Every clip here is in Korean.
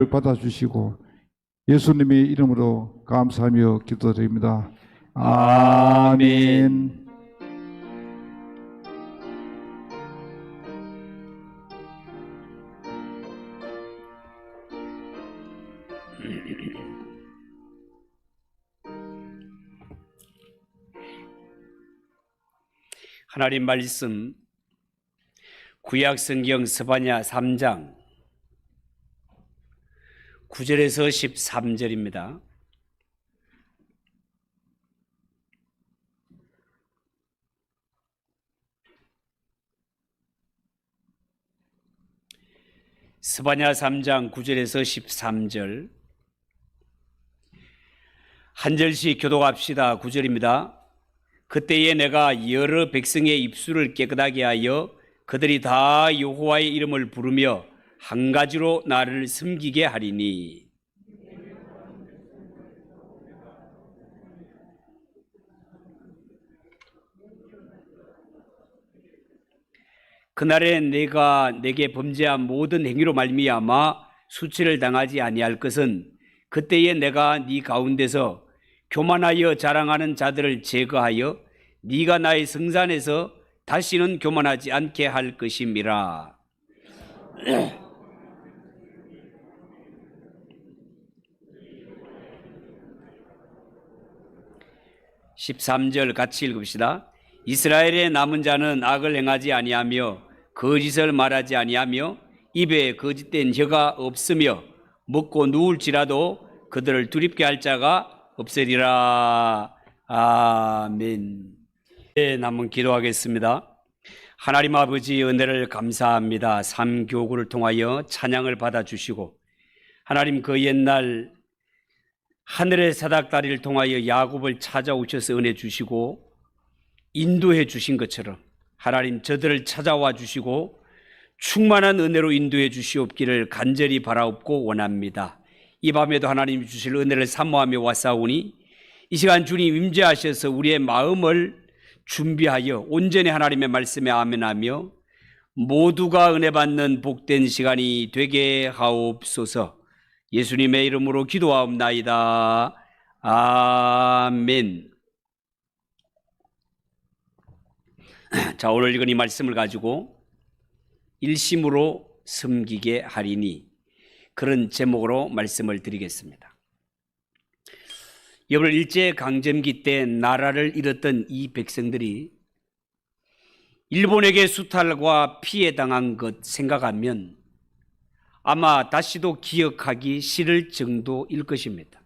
받아주시고 예수님의 이름으로 감사하며 기도드립니다. 아멘. 하나님 말씀 구약성경 스바냐 3장 9절에서 13절입니다. 스바냐 3장 9절에서 13절 한 절씩 교독합시다. 9절입니다. 그때에 내가 여러 백성의 입술을 깨끗하게 하여 그들이 다 여호와의 이름을 부르며 한 가지로 나를 섬기게 하리니 그날에 내가 내게 범죄한 모든 행위로 말미암아 수치를 당하지 아니할 것은 그때에 내가 네 가운데서 교만하여 자랑하는 자들을 제거하여 네가 나의 성산에서 다시는 교만하지 않게 할 것임이라. 13절 같이 읽읍시다. 이스라엘의 남은 자는 악을 행하지 아니하며 거짓을 말하지 아니하며 입에 거짓된 혀가 없으며 먹고 누울지라도 그들을 두렵게 할 자가 없으리라. 아멘. 네, 남은 기도하겠습니다. 하나님 아버지 은혜를 감사합니다. 삼교구를 통하여 찬양을 받아주시고 하나님 그 옛날 하늘의 사닥다리를 통하여 야곱을 찾아오셔서 은혜 주시고 인도해 주신 것처럼 하나님 저들을 찾아와 주시고 충만한 은혜로 인도해 주시옵기를 간절히 바라옵고 원합니다. 이 밤에도 하나님 주실 은혜를 사모하며 왔사오니 이 시간 주님 임재하셔서 우리의 마음을 준비하여 온전히 하나님의 말씀에 아멘하며 모두가 은혜 받는 복된 시간이 되게 하옵소서. 예수님의 이름으로 기도하옵나이다. 아멘. 자, 오늘 읽은 이 말씀을 가지고 일심으로 섬기게 하리니 그런 제목으로 말씀을 드리겠습니다. 여러분 일제강점기 때 나라를 잃었던 이 백성들이 일본에게 수탈과 피해당한 것 생각하면 아마 다시도 기억하기 싫을 정도일 것입니다.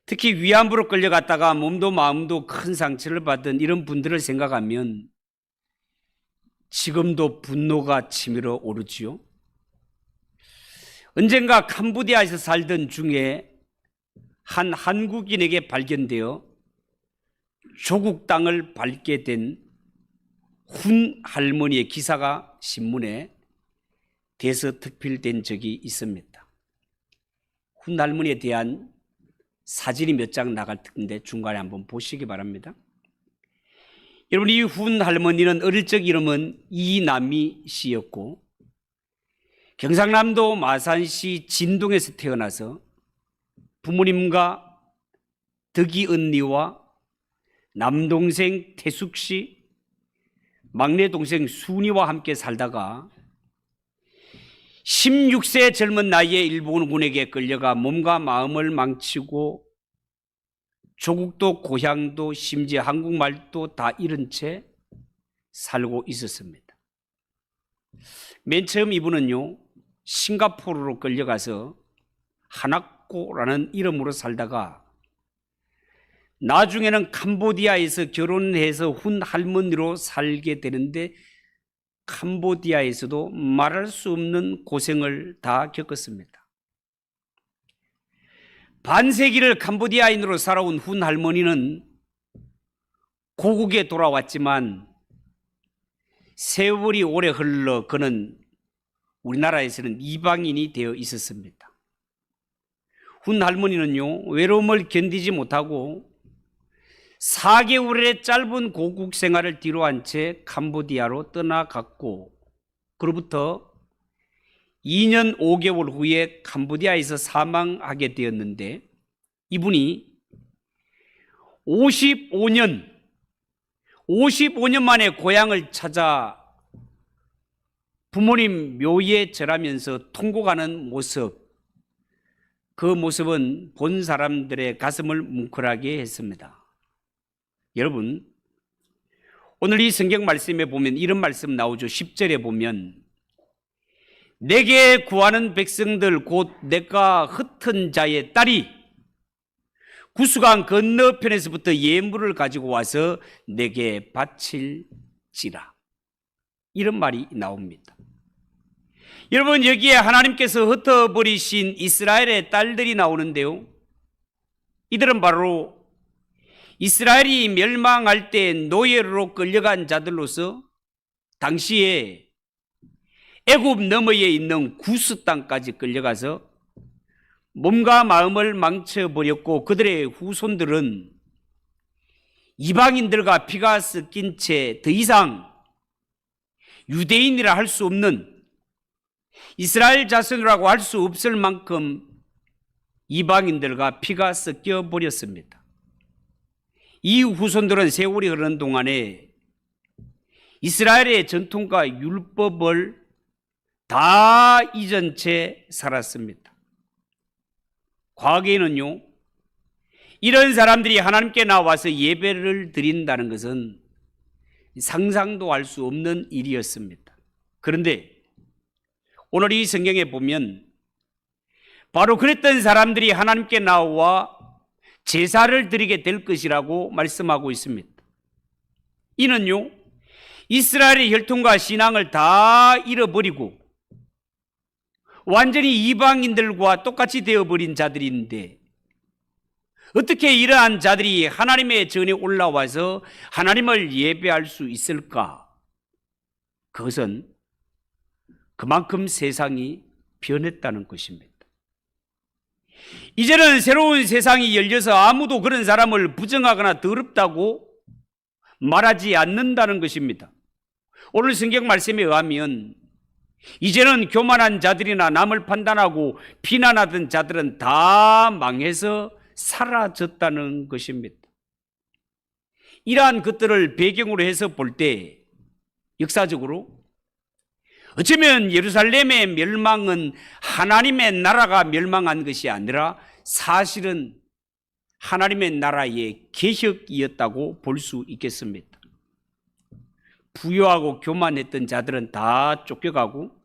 특히 위안부로 끌려갔다가 몸도 마음도 큰 상처를 받은 이런 분들을 생각하면 지금도 분노가 치밀어 오르지요. 언젠가 캄보디아에서 살던 중에 한 한국인에게 발견되어 조국 땅을 밟게 된 훈 할머니의 기사가 신문에 대서특필된 적이 있습니다. 훈 할머니에 대한 사진이 몇 장 나갈 텐데 중간에 한번 보시기 바랍니다. 여러분 이 훈 할머니는 어릴 적 이름은 이남희 씨였고 경상남도 마산시 진동에서 태어나서 부모님과 덕이 언니와 남동생 태숙 씨, 막내 동생 순이와 함께 살다가 16세 젊은 나이에 일본군에게 끌려가 몸과 마음을 망치고 조국도 고향도 심지어 한국말도 다 잃은 채 살고 있었습니다. 맨 처음 이분은요 싱가포르로 끌려가서 하나코라는 이름으로 살다가 나중에는 캄보디아에서 결혼해서 훈 할머니로 살게 되는데 캄보디아에서도 말할 수 없는 고생을 다 겪었습니다. 반세기를 캄보디아인으로 살아온 훈 할머니는 고국에 돌아왔지만 세월이 오래 흘러 그는 우리나라에서는 이방인이 되어 있었습니다. 훈 할머니는요 외로움을 견디지 못하고 4개월의 짧은 고국 생활을 뒤로한 채 캄보디아로 떠나갔고 그로부터 2년 5개월 후에 캄보디아에서 사망하게 되었는데, 이분이 55년 만에 고향을 찾아 부모님 묘에 절하면서 통곡하는 모습, 그 모습은 본 사람들의 가슴을 뭉클하게 했습니다. 여러분, 오늘 이 성경 말씀에 보면 이런 말씀 나오죠. 10절에 보면 내게 구하는 백성들 곧 내가 흩은 자의 딸이 구수강 건너편에서부터 예물을 가지고 와서 내게 바칠지라. 이런 말이 나옵니다. 여러분, 여기에 하나님께서 흩어버리신 이스라엘의 딸들이 나오는데요, 이들은 바로 이스라엘이 멸망할 때 노예로 끌려간 자들로서 당시에 애굽 너머에 있는 구스 땅까지 끌려가서 몸과 마음을 망쳐버렸고, 그들의 후손들은 이방인들과 피가 섞인 채 더 이상 유대인이라 할 수 없는, 이스라엘 자손이라고 할 수 없을 만큼 이방인들과 피가 섞여 버렸습니다. 이 후손들은 세월이 흐르는 동안에 이스라엘의 전통과 율법을 다 잊은 채 살았습니다. 과거에는요, 이런 사람들이 하나님께 나와서 예배를 드린다는 것은 상상도 할 수 없는 일이었습니다. 그런데 오늘 이 성경에 보면 바로 그랬던 사람들이 하나님께 나와 제사를 드리게 될 것이라고 말씀하고 있습니다. 이는요, 이스라엘의 혈통과 신앙을 다 잃어버리고 완전히 이방인들과 똑같이 되어버린 자들인데, 어떻게 이러한 자들이 하나님의 전에 올라와서 하나님을 예배할 수 있을까? 그것은 그만큼 세상이 변했다는 것입니다. 이제는 새로운 세상이 열려서 아무도 그런 사람을 부정하거나 더럽다고 말하지 않는다는 것입니다. 오늘 성경 말씀에 의하면 이제는 교만한 자들이나 남을 판단하고 비난하던 자들은 다 망해서 사라졌다는 것입니다. 이러한 것들을 배경으로 해서 볼 때 역사적으로 어쩌면 예루살렘의 멸망은 하나님의 나라가 멸망한 것이 아니라 사실은 하나님의 나라의 개혁이었다고 볼 수 있겠습니다. 부유하고 교만했던 자들은 다 쫓겨가고,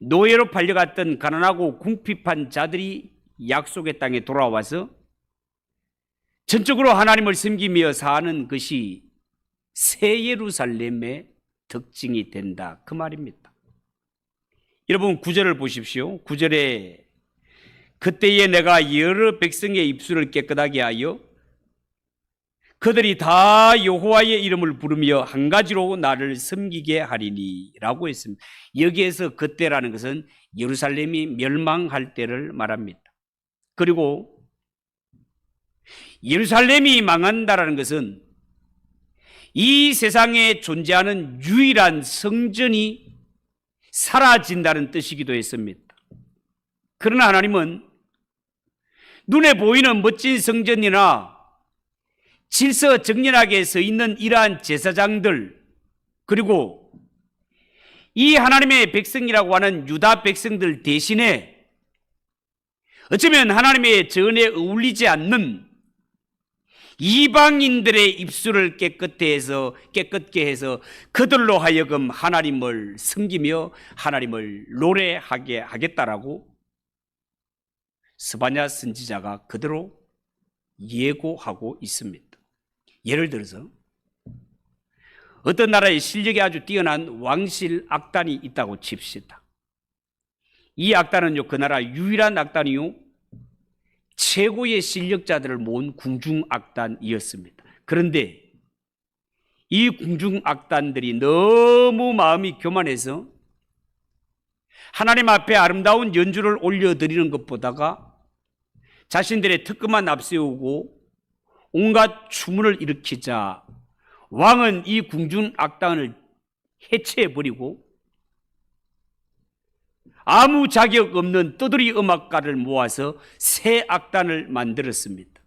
노예로 팔려갔던 가난하고 궁핍한 자들이 약속의 땅에 돌아와서 전적으로 하나님을 섬기며 사는 것이 새 예루살렘의 특징이 된다, 그 말입니다. 여러분, 9절을 보십시오. 9절에 그때에 내가 여러 백성의 입술을 깨끗하게 하여 그들이 다 여호와의 이름을 부르며 한 가지로 나를 섬기게 하리니 라고 했습니다. 여기에서 그때라는 것은 예루살렘이 멸망할 때를 말합니다. 그리고 예루살렘이 망한다라는 것은 이 세상에 존재하는 유일한 성전이 사라진다는 뜻이기도 했습니다. 그러나 하나님은 눈에 보이는 멋진 성전이나 질서 정연하게 서 있는 이러한 제사장들, 그리고 이 하나님의 백성이라고 하는 유다 백성들 대신에 어쩌면 하나님의 전에 어울리지 않는 이방인들의 입술을 깨끗게 해서 그들로 하여금 하나님을 섬기며 하나님을 노래하게 하겠다라고 스바냐 선지자가 그대로 예고하고 있습니다. 예를 들어서 어떤 나라에 실력이 아주 뛰어난 왕실 악단이 있다고 칩시다. 이 악단은요, 그 나라 유일한 악단이요, 최고의 실력자들을 모은 궁중악단이었습니다. 그런데 이 궁중악단들이 너무 마음이 교만해서 하나님 앞에 아름다운 연주를 올려드리는 것보다가 자신들의 특권만 앞세우고 온갖 추문을 일으키자 왕은 이 궁중악단을 해체해버리고 아무 자격 없는 떠돌이 음악가를 모아서 새 악단을 만들었습니다.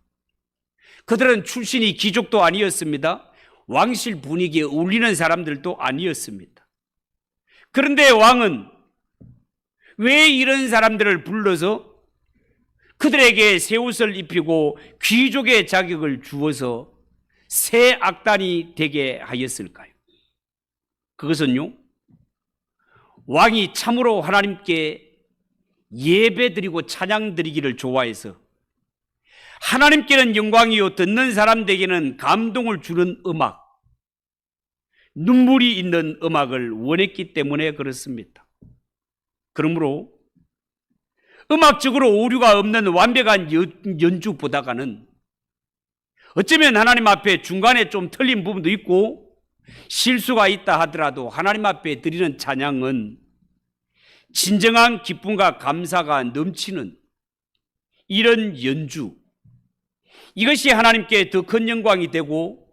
그들은 출신이 귀족도 아니었습니다. 왕실 분위기에 어울리는 사람들도 아니었습니다. 그런데 왕은 왜 이런 사람들을 불러서 그들에게 새 옷을 입히고 귀족의 자격을 주어서 새 악단이 되게 하였을까요? 그것은요, 왕이 참으로 하나님께 예배드리고 찬양드리기를 좋아해서 하나님께는 영광이요 듣는 사람들에게는 감동을 주는 음악, 눈물이 있는 음악을 원했기 때문에 그렇습니다. 그러므로 음악적으로 오류가 없는 완벽한 연주보다가는 어쩌면 하나님 앞에 중간에 좀 틀린 부분도 있고 실수가 있다 하더라도 하나님 앞에 드리는 찬양은 진정한 기쁨과 감사가 넘치는 이런 연주, 이것이 하나님께 더 큰 영광이 되고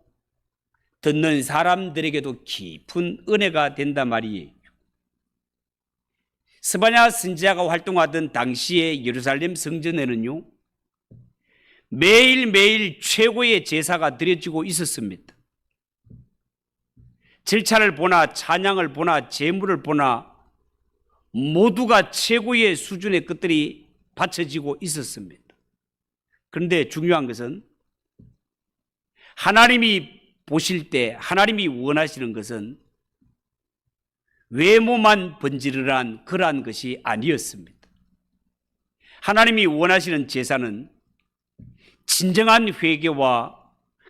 듣는 사람들에게도 깊은 은혜가 된단 말이에요. 스바냐 선지자가 활동하던 당시의 예루살렘 성전에는요, 매일매일 최고의 제사가 드려지고 있었습니다. 절차를 보나 찬양을 보나 제물을 보나 모두가 최고의 수준의 것들이 바쳐지고 있었습니다. 그런데 중요한 것은 하나님이 보실 때 하나님이 원하시는 것은 외모만 번지르르한 그러한 것이 아니었습니다. 하나님이 원하시는 제사는 진정한 회개와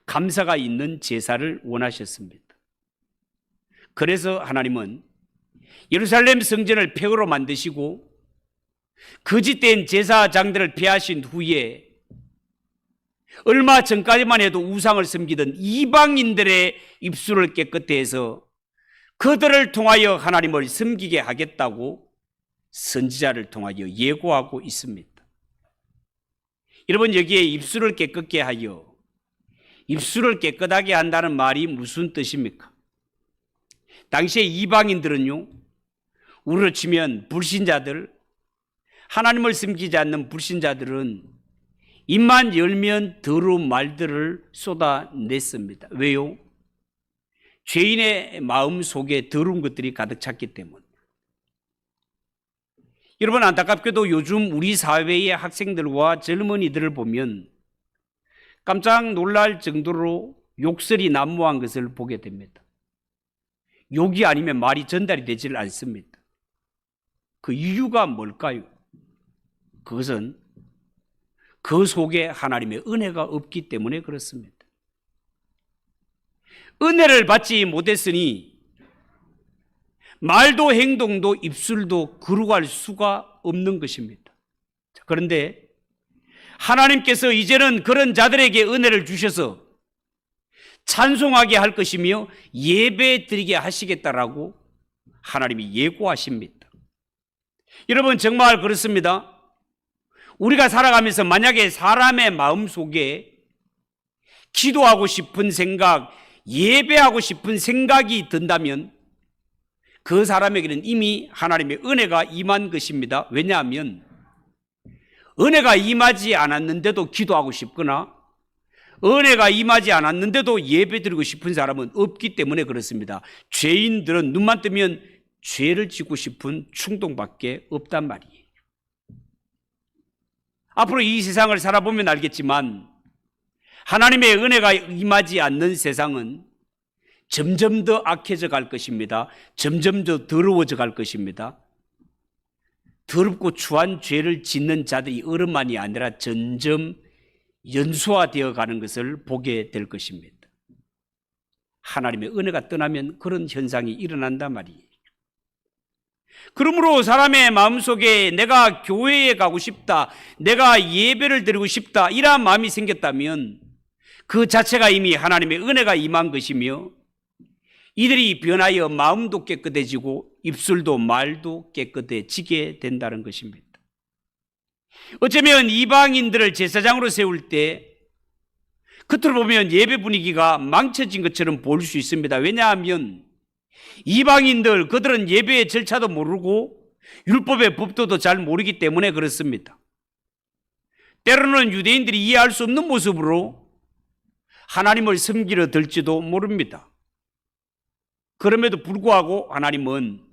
감사가 있는 제사를 원하셨습니다. 그래서 하나님은 예루살렘 성전을 폐허로 만드시고 거짓된 제사장들을 폐하신 후에 얼마 전까지만 해도 우상을 섬기던 이방인들의 입술을 깨끗게 해서 그들을 통하여 하나님을 섬기게 하겠다고 선지자를 통하여 예고하고 있습니다. 여러분, 여기에 입술을 깨끗게 하여, 입술을 깨끗하게 한다는 말이 무슨 뜻입니까? 당시에 이방인들은요, 우리로 치면 불신자들, 하나님을 섬기지 않는 불신자들은 입만 열면 더러운 말들을 쏟아냈습니다. 왜요? 죄인의 마음 속에 더러운 것들이 가득 찼기 때문에. 여러분, 안타깝게도 요즘 우리 사회의 학생들과 젊은이들을 보면 깜짝 놀랄 정도로 욕설이 난무한 것을 보게 됩니다. 욕이 아니면 말이 전달이 되질 않습니다. 그 이유가 뭘까요? 그것은 그 속에 하나님의 은혜가 없기 때문에 그렇습니다. 은혜를 받지 못했으니 말도 행동도 입술도 거룩할 수가 없는 것입니다. 그런데 하나님께서 이제는 그런 자들에게 은혜를 주셔서 찬송하게 할 것이며 예배 드리게 하시겠다라고 하나님이 예고하십니다. 여러분, 정말 그렇습니다. 우리가 살아가면서 만약에 사람의 마음속에 기도하고 싶은 생각, 예배하고 싶은 생각이 든다면 그 사람에게는 이미 하나님의 은혜가 임한 것입니다. 왜냐하면 은혜가 임하지 않았는데도 기도하고 싶거나 은혜가 임하지 않았는데도 예배드리고 싶은 사람은 없기 때문에 그렇습니다. 죄인들은 눈만 뜨면 죄를 짓고 싶은 충동밖에 없단 말이에요. 앞으로 이 세상을 살아보면 알겠지만 하나님의 은혜가 임하지 않는 세상은 점점 더 악해져 갈 것입니다. 점점 더 더러워져 갈 것입니다. 더럽고 추한 죄를 짓는 자들이 어른만이 아니라 점점 연소화되어 가는 것을 보게 될 것입니다. 하나님의 은혜가 떠나면 그런 현상이 일어난단 말이에요. 그러므로 사람의 마음속에 내가 교회에 가고 싶다, 내가 예배를 드리고 싶다, 이러한 마음이 생겼다면 그 자체가 이미 하나님의 은혜가 임한 것이며 이들이 변하여 마음도 깨끗해지고 입술도 말도 깨끗해지게 된다는 것입니다. 어쩌면 이방인들을 제사장으로 세울 때 겉으로 보면 예배 분위기가 망쳐진 것처럼 보일 수 있습니다. 왜냐하면 이방인들, 그들은 예배의 절차도 모르고 율법의 법도도 잘 모르기 때문에 그렇습니다. 때로는 유대인들이 이해할 수 없는 모습으로 하나님을 섬기려 들지도 모릅니다. 그럼에도 불구하고 하나님은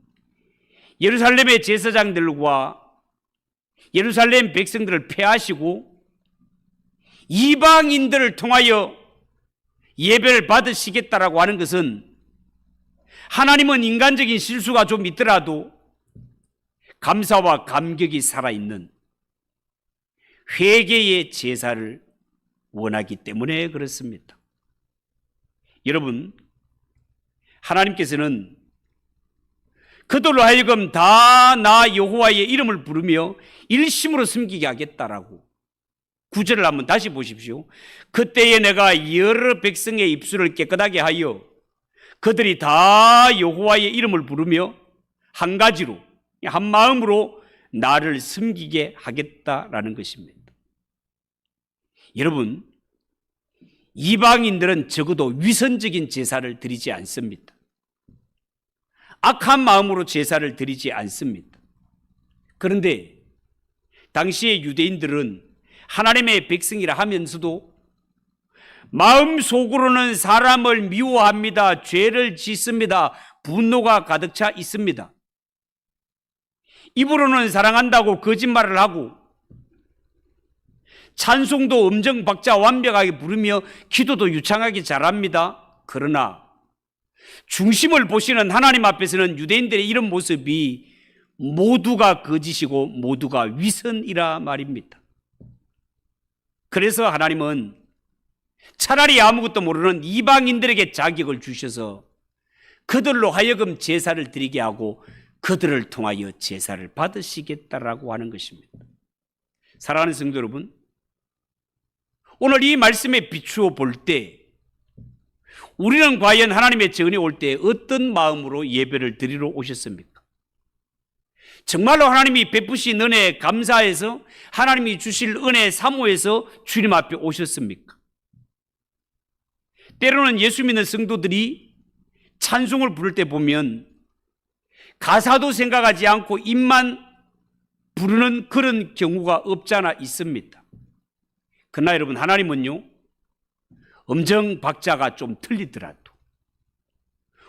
예루살렘의 제사장들과 예루살렘 백성들을 폐하시고 이방인들을 통하여 예배를 받으시겠다라고 하는 것은 하나님은 인간적인 실수가 좀 있더라도 감사와 감격이 살아있는 회개의 제사를 원하기 때문에 그렇습니다. 여러분, 하나님께서는 그들로 하여금 다 나 여호와의 이름을 부르며 일심으로 섬기게 하겠다라고 9절을 한번 다시 보십시오. 그때에 내가 여러 백성의 입술을 깨끗하게 하여 그들이 다 여호와의 이름을 부르며 한 가지로 한 마음으로 나를 섬기게 하겠다라는 것입니다. 여러분, 이방인들은 적어도 위선적인 제사를 드리지 않습니다. 악한 마음으로 제사를 드리지 않습니다. 그런데 당시의 유대인들은 하나님의 백성이라 하면서도 마음속으로는 사람을 미워합니다. 죄를 짓습니다. 분노가 가득 차 있습니다. 입으로는 사랑한다고 거짓말을 하고 찬송도 음정 박자 완벽하게 부르며 기도도 유창하게 잘합니다. 그러나 중심을 보시는 하나님 앞에서는 유대인들의 이런 모습이 모두가 거짓이고 모두가 위선이라 말입니다. 그래서 하나님은 차라리 아무것도 모르는 이방인들에게 자격을 주셔서 그들로 하여금 제사를 드리게 하고 그들을 통하여 제사를 받으시겠다라고 하는 것입니다. 사랑하는 성도 여러분, 오늘 이 말씀에 비추어 볼 때 우리는 과연 하나님의 전에 올 때 어떤 마음으로 예배를 드리러 오셨습니까? 정말로 하나님이 베푸신 은혜에 감사해서 하나님이 주실 은혜 사모해서 주님 앞에 오셨습니까? 때로는 예수 믿는 성도들이 찬송을 부를 때 보면 가사도 생각하지 않고 입만 부르는 그런 경우가 없잖아 있습니다. 그러나 여러분, 하나님은요, 음정 박자가 좀 틀리더라도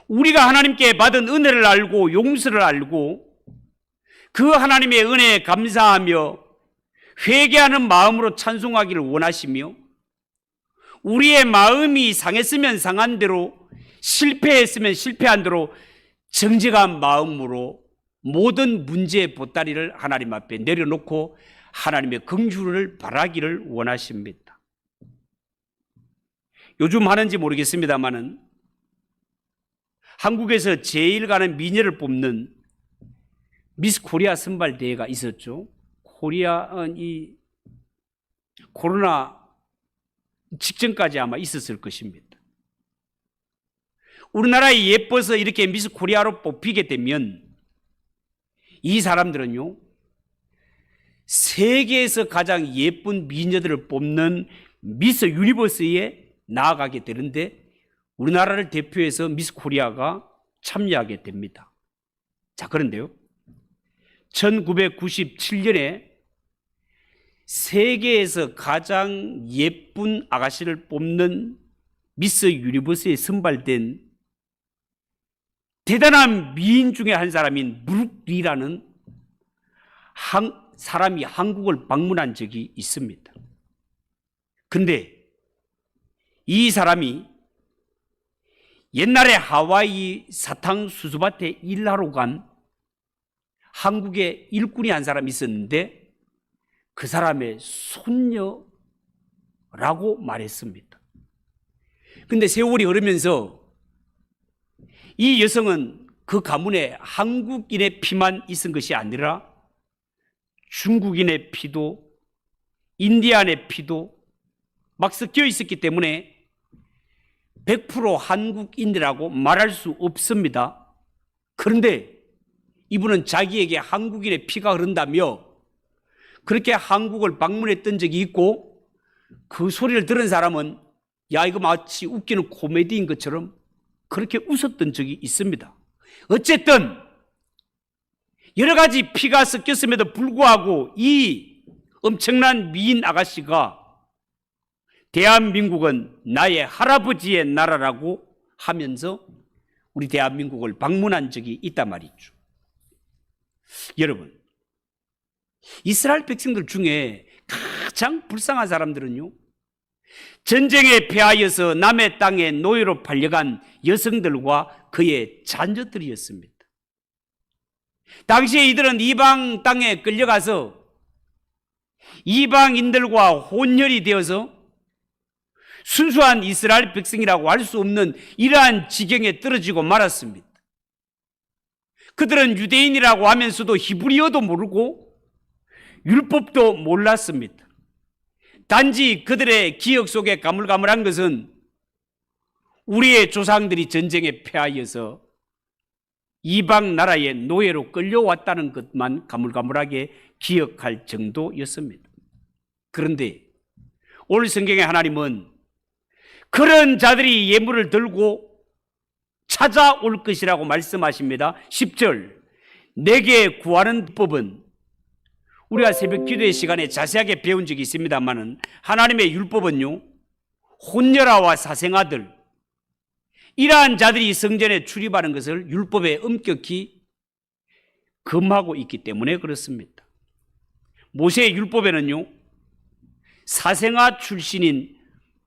우리가 하나님께 받은 은혜를 알고 용서를 알고 그 하나님의 은혜에 감사하며 회개하는 마음으로 찬송하기를 원하시며 우리의 마음이 상했으면 상한 대로 실패했으면 실패한 대로 정직한 마음으로 모든 문제의 보따리를 하나님 앞에 내려놓고 하나님의 긍휼을 바라기를 원하십니다. 요즘 하는지 모르겠습니다만은 한국에서 제일 가는 미녀를 뽑는 미스 코리아 선발 대회가 있었죠. 이 코로나 직전까지 아마 있었을 것입니다. 우리나라에 예뻐서 이렇게 미스 코리아로 뽑히게 되면 이 사람들은요, 세계에서 가장 예쁜 미녀들을 뽑는 미스 유니버스에 나아가게 되는데 우리나라를 대표해서 미스 코리아가 참여하게 됩니다. 자, 그런데요, 1997년에 세계에서 가장 예쁜 아가씨를 뽑는 미스 유니버스에 선발된 대단한 미인 중에 한 사람인 브룩리라는 사람이 한국을 방문한 적이 있습니다. 근데 이 사람이 옛날에 하와이 사탕수수밭에 일하러 간 한국의 일꾼이 한 사람이 있었는데 그 사람의 손녀라고 말했습니다. 근데 세월이 흐르면서 이 여성은 그 가문에 한국인의 피만 있은 것이 아니라 중국인의 피도 인디안의 피도 막 섞여 있었기 때문에 100% 한국인이라고 말할 수 없습니다. 그런데 이분은 자기에게 한국인의 피가 흐른다며 그렇게 한국을 방문했던 적이 있고 그 소리를 들은 사람은 야, 이거 마치 웃기는 코미디인 것처럼 그렇게 웃었던 적이 있습니다. 어쨌든 여러 가지 피가 섞였음에도 불구하고 이 엄청난 미인 아가씨가 대한민국은 나의 할아버지의 나라라고 하면서 우리 대한민국을 방문한 적이 있단 말이죠. 여러분, 이스라엘 백성들 중에 가장 불쌍한 사람들은요, 전쟁에 패하여서 남의 땅에 노예로 팔려간 여성들과 그의 자녀들이었습니다. 당시에 이들은 이방 땅에 끌려가서 이방인들과 혼혈이 되어서 순수한 이스라엘 백성이라고 할 수 없는 이러한 지경에 떨어지고 말았습니다. 그들은 유대인이라고 하면서도 히브리어도 모르고 율법도 몰랐습니다. 단지 그들의 기억 속에 가물가물한 것은 우리의 조상들이 전쟁에 패하여서 이방 나라의 노예로 끌려왔다는 것만 가물가물하게 기억할 정도였습니다. 그런데 오늘 성경에 하나님은 그런 자들이 예물을 들고 찾아올 것이라고 말씀하십니다. 10절, 내게 구하는 법은, 우리가 새벽 기도의 시간에 자세하게 배운 적이 있습니다만은 하나님의 율법은요, 혼혈아와 사생아들, 이러한 자들이 성전에 출입하는 것을 율법에 엄격히 금하고 있기 때문에 그렇습니다. 모세의 율법에는요, 사생아 출신인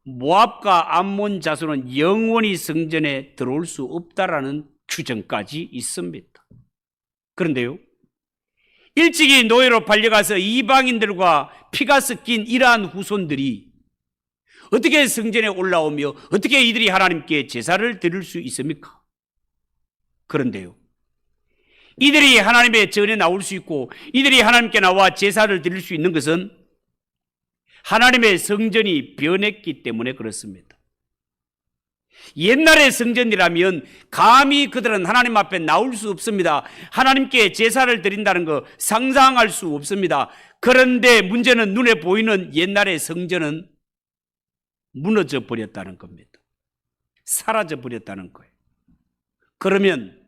모압과 암몬 자손은 영원히 성전에 들어올 수 없다라는 규정까지 있습니다. 그런데요, 일찍이 노예로 팔려가서 이방인들과 피가 섞인 이러한 후손들이 어떻게 성전에 올라오며 어떻게 이들이 하나님께 제사를 드릴 수 있습니까? 그런데요, 이들이 하나님의 전에 나올 수 있고 이들이 하나님께 나와 제사를 드릴 수 있는 것은 하나님의 성전이 변했기 때문에 그렇습니다. 옛날의 성전이라면 감히 그들은 하나님 앞에 나올 수 없습니다. 하나님께 제사를 드린다는 거 상상할 수 없습니다. 그런데 문제는 눈에 보이는 옛날의 성전은 무너져 버렸다는 겁니다. 사라져 버렸다는 거예요. 그러면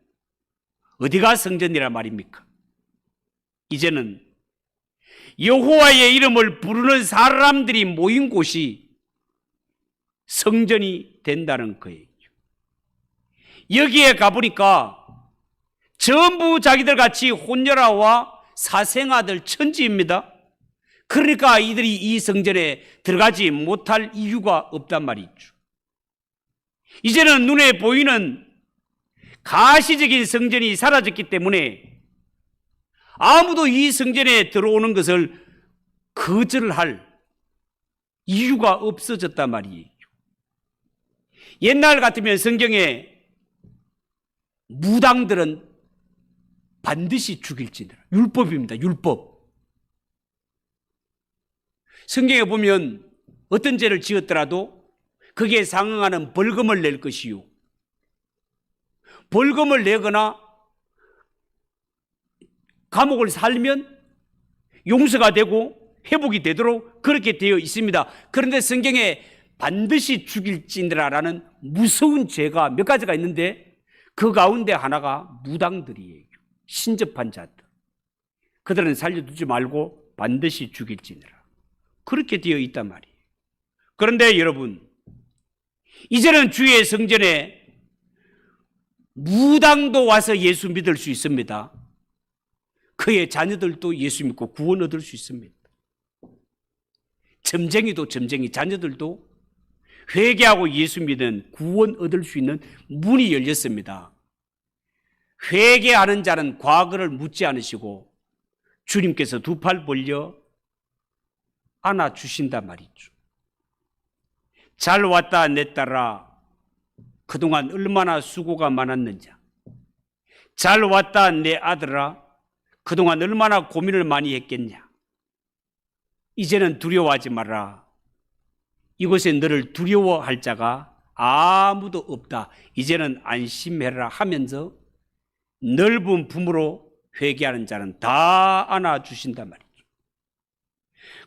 어디가 성전이란 말입니까? 이제는 여호와의 이름을 부르는 사람들이 모인 곳이 성전이 된다는 거예요. 여기에 가보니까 전부 자기들 같이 혼혈아와 사생아들 천지입니다. 그러니까 이들이 이 성전에 들어가지 못할 이유가 없단 말이죠. 이제는 눈에 보이는 가시적인 성전이 사라졌기 때문에 아무도 이 성전에 들어오는 것을 거절할 이유가 없어졌단 말이에요. 옛날 같으면 성경에 무당들은 반드시 죽일지니라. 율법입니다. 율법. 성경에 보면 어떤 죄를 지었더라도 거기에 상응하는 벌금을 낼 것이요, 벌금을 내거나 감옥을 살면 용서가 되고 회복이 되도록 그렇게 되어 있습니다. 그런데 성경에 반드시 죽일지니라라는 무서운 죄가 몇 가지가 있는데 그 가운데 하나가 무당들이에요. 신접한 자들. 그들은 살려두지 말고 반드시 죽일지니라. 그렇게 되어 있단 말이에요. 그런데 여러분, 이제는 주의 성전에 무당도 와서 예수 믿을 수 있습니다. 그의 자녀들도 예수 믿고 구원 얻을 수 있습니다. 점쟁이도 점쟁이 자녀들도 회개하고 예수 믿은 구원 얻을 수 있는 문이 열렸습니다. 회개하는 자는 과거를 묻지 않으시고 주님께서 두 팔 벌려 안아주신단 말이죠. 잘 왔다 내 딸아, 그동안 얼마나 수고가 많았는지. 잘 왔다 내 아들아, 그동안 얼마나 고민을 많이 했겠냐. 이제는 두려워하지 마라. 이곳에 너를 두려워할 자가 아무도 없다. 이제는 안심해라 하면서 넓은 품으로 회개하는 자는 다 안아주신단 말이죠.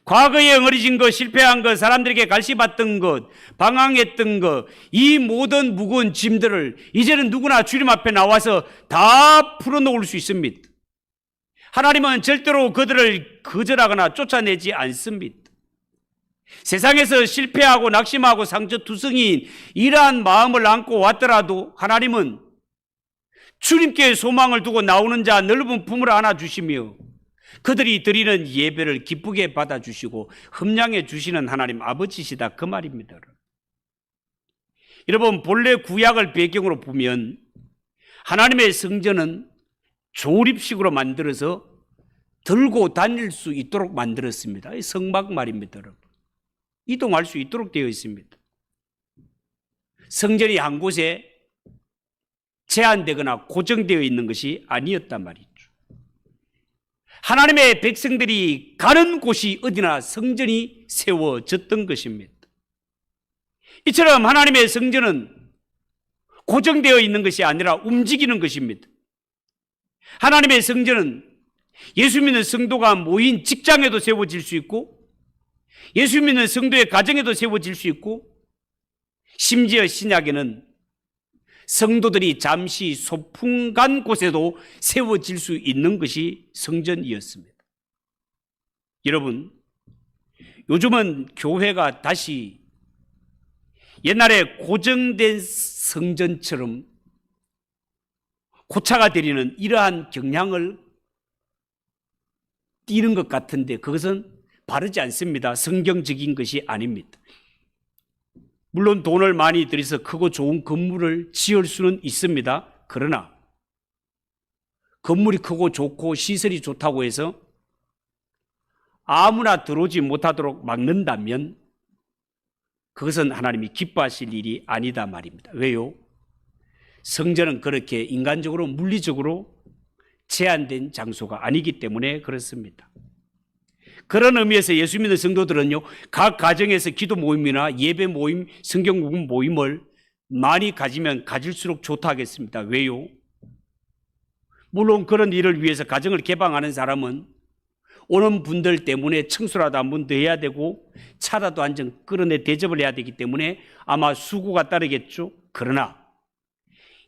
과거에 응어리진 것, 실패한 것, 사람들에게 갈시받던 것, 방황했던 것, 이 모든 무거운 짐들을 이제는 누구나 주님 앞에 나와서 다 풀어놓을 수 있습니다. 하나님은 절대로 그들을 거절하거나 쫓아내지 않습니다. 세상에서 실패하고 낙심하고 상처투성이인 이러한 마음을 안고 왔더라도 하나님은 주님께 소망을 두고 나오는 자 넓은 품을 안아주시며 그들이 드리는 예배를 기쁘게 받아주시고 흠량해 주시는 하나님 아버지시다, 그 말입니다. 여러분, 본래 구약을 배경으로 보면 하나님의 성전은 조립식으로 만들어서 들고 다닐 수 있도록 만들었습니다. 성막 말입니다, 여러분. 이동할 수 있도록 되어 있습니다. 성전이 한 곳에 제한되거나 고정되어 있는 것이 아니었단 말이죠. 하나님의 백성들이 가는 곳이 어디나 성전이 세워졌던 것입니다. 이처럼 하나님의 성전은 고정되어 있는 것이 아니라 움직이는 것입니다. 하나님의 성전은 예수 믿는 성도가 모인 직장에도 세워질 수 있고, 예수 믿는 성도의 가정에도 세워질 수 있고, 심지어 신약에는 성도들이 잠시 소풍 간 곳에도 세워질 수 있는 것이 성전이었습니다. 여러분, 요즘은 교회가 다시 옛날에 고정된 성전처럼 고차가 되리는 이러한 경향을 띠는 것 같은데 그것은 바르지 않습니다. 성경적인 것이 아닙니다. 물론 돈을 많이 들여서 크고 좋은 건물을 지을 수는 있습니다. 그러나 건물이 크고 좋고 시설이 좋다고 해서 아무나 들어오지 못하도록 막는다면 그것은 하나님이 기뻐하실 일이 아니다 말입니다. 왜요? 성전은 그렇게 인간적으로 물리적으로 제한된 장소가 아니기 때문에 그렇습니다. 그런 의미에서 예수 믿는 성도들은요, 각 가정에서 기도 모임이나 예배 모임, 성경 공부 모임을 많이 가지면 가질수록 좋다 하겠습니다. 왜요? 물론 그런 일을 위해서 가정을 개방하는 사람은 오는 분들 때문에 청소라도 한 번 더 해야 되고 차라도 한 잔 끌어내 대접을 해야 되기 때문에 아마 수고가 따르겠죠. 그러나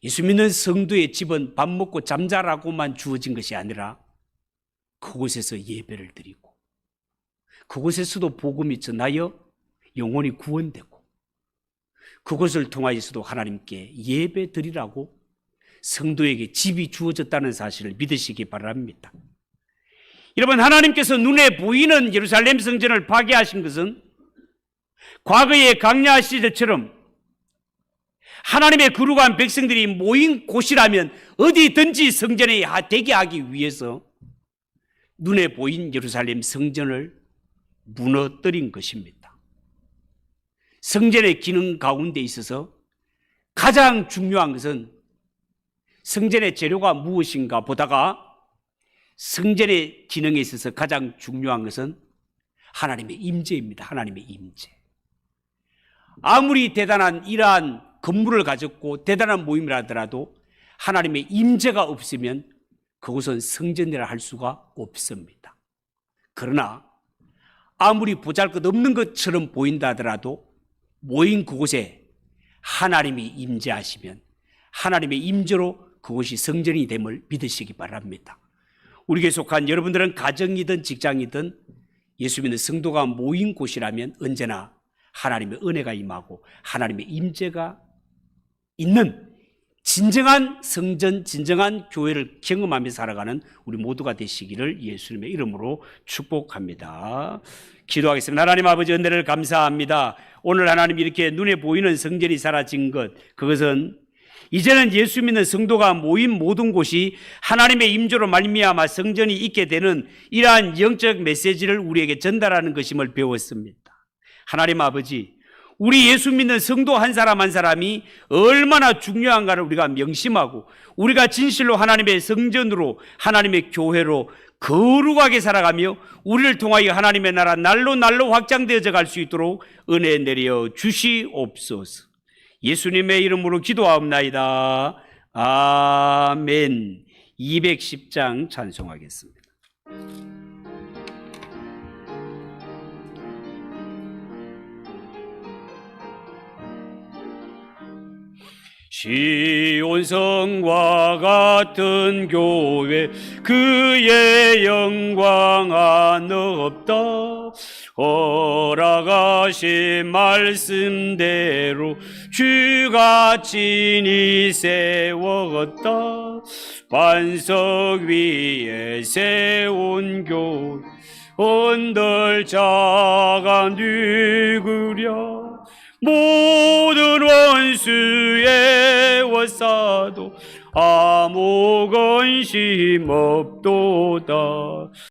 예수 믿는 성도의 집은 밥 먹고 잠자라고만 주어진 것이 아니라 그곳에서 예배를 드리고 그곳에서도 복음이 전하여 영혼이 구원되고 그것을 통하여서도 하나님께 예배 드리라고 성도에게 집이 주어졌다는 사실을 믿으시기 바랍니다. 여러분, 하나님께서 눈에 보이는 예루살렘 성전을 파괴하신 것은 과거의 강야 시대처럼 하나님의 거룩한 백성들이 모인 곳이라면 어디든지 성전에 되게 하기 위해서 눈에 보인 예루살렘 성전을 무너뜨린 것입니다. 성전의 기능 가운데 있어서 가장 중요한 것은 성전의 재료가 무엇인가 보다가 성전의 기능에 있어서 가장 중요한 것은 하나님의 임재입니다. 하나님의 임재. 아무리 대단한 이러한 건물을 가졌고 대단한 모임을 하더라도 하나님의 임재가 없으면 그것은 성전이라 할 수가 없습니다. 그러나 아무리 보잘것없는 것처럼 보인다 하더라도 모인 그곳에 하나님이 임재하시면 하나님의 임재로 그곳이 성전이 됨을 믿으시기 바랍니다. 우리에게 속한 여러분들은 가정이든 직장이든 예수 믿는 성도가 모인 곳이라면 언제나 하나님의 은혜가 임하고 하나님의 임재가 있는 진정한 성전, 진정한 교회를 경험하며 살아가는 우리 모두가 되시기를 예수님의 이름으로 축복합니다. 기도하겠습니다. 하나님 아버지, 은혜를 감사합니다. 오늘 하나님 이렇게 눈에 보이는 성전이 사라진 것, 그것은 이제는 예수 믿는 성도가 모인 모든 곳이 하나님의 임재로 말미암아 성전이 있게 되는 이러한 영적 메시지를 우리에게 전달하는 것임을 배웠습니다. 하나님 아버지, 우리 예수 믿는 성도 한 사람 한 사람이 얼마나 중요한가를 우리가 명심하고 우리가 진실로 하나님의 성전으로 하나님의 교회로 거룩하게 살아가며 우리를 통하여 하나님의 나라 날로 날로 확장되어져 갈 수 있도록 은혜 내려 주시옵소서. 예수님의 이름으로 기도하옵나이다. 아멘. 210장 찬송하겠습니다. 시온성과 같은 교회 그의 영광 안 없다. 허락하신 말씀대로 주가 친히 세웠다. 반석 위에 세운 교회 언들 자가 누구랴. 모든 원수의 워싸도 아무 근심 없도다.